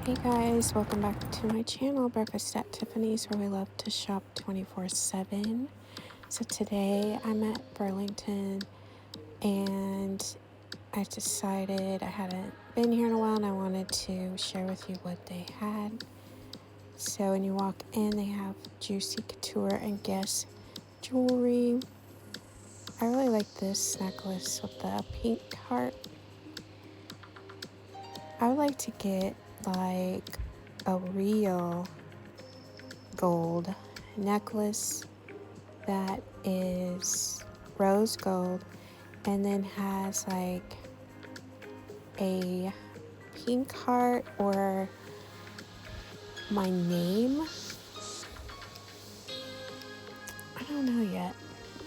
Hey guys, welcome back to my channel, Breakfast at Tiffany's, where we love to shop 24/7. So today I'm at Burlington and I decided I hadn't been here in a while and I wanted to share with you what they had. So when you walk in, they have Juicy Couture and Guess jewelry. I really like this necklace with the pink heart. I would like to get like a real gold necklace that is rose gold and then has like a pink heart or my name. I don't know yet.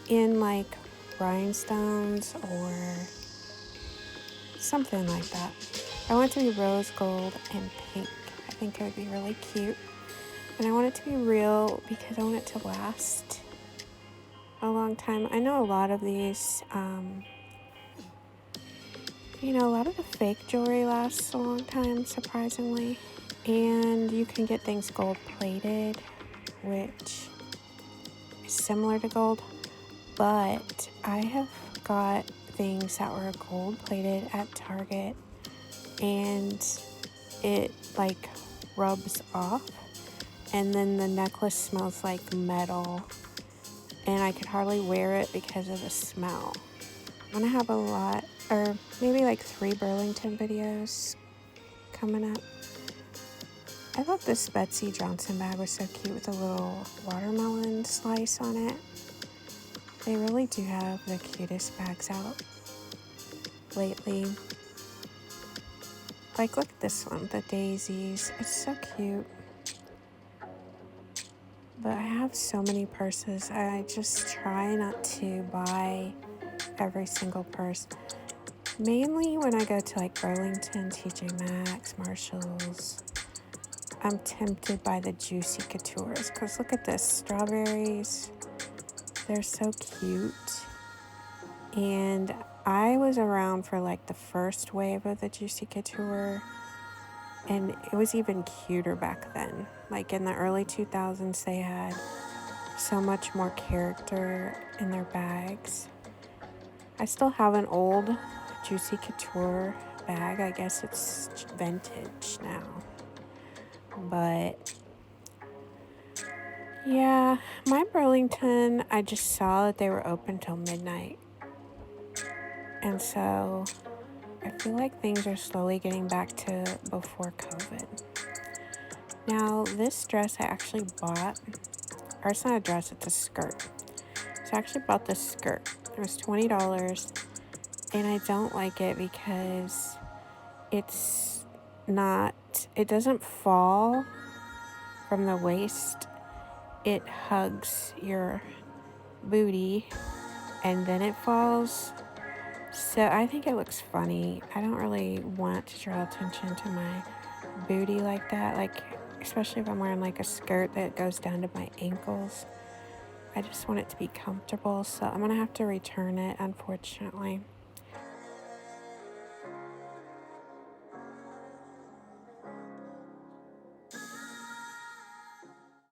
In like rhinestones or something like that. I want it to be rose gold and pink. I think it would be really cute. And I want it to be real because I want it to last a long time. I know a lot of these, a lot of the fake jewelry lasts a long time, surprisingly. And you can get things gold plated, which is similar to gold. But I have got things that were gold plated at Target and it like rubs off. And then the necklace smells like metal. And I could hardly wear it because of the smell. I'm gonna have a lot, or maybe like 3 Burlington videos coming up. I thought this Betsy Johnson bag was so cute with a little watermelon slice on it. They really do have the cutest bags out lately. Like, look at this one, the daisies. It's so cute. But I have so many purses. I just try not to buy every single purse. Mainly when I go to like Burlington, TJ Maxx, Marshalls, I'm tempted by the Juicy Coutures because look at this, strawberries. They're so cute. And I was around for like the first wave of the Juicy Couture and it was even cuter back then. Like in the early 2000s, they had so much more character in their bags. I still have an old Juicy Couture bag. I guess it's vintage now. But yeah, my Burlington, I just saw that they were open till midnight. And so I feel like things are slowly getting back to before COVID. Now, this dress I actually bought, or it's not a dress, it's a skirt. So I actually bought this skirt. It was $20, and I don't like it because it doesn't fall from the waist. It hugs your booty, and then it falls. So I think it looks funny. I don't really want to draw attention to my booty like that, like especially if I'm wearing like a skirt that goes down to my ankles. I just want it to be comfortable, so I'm gonna have to return it, unfortunately.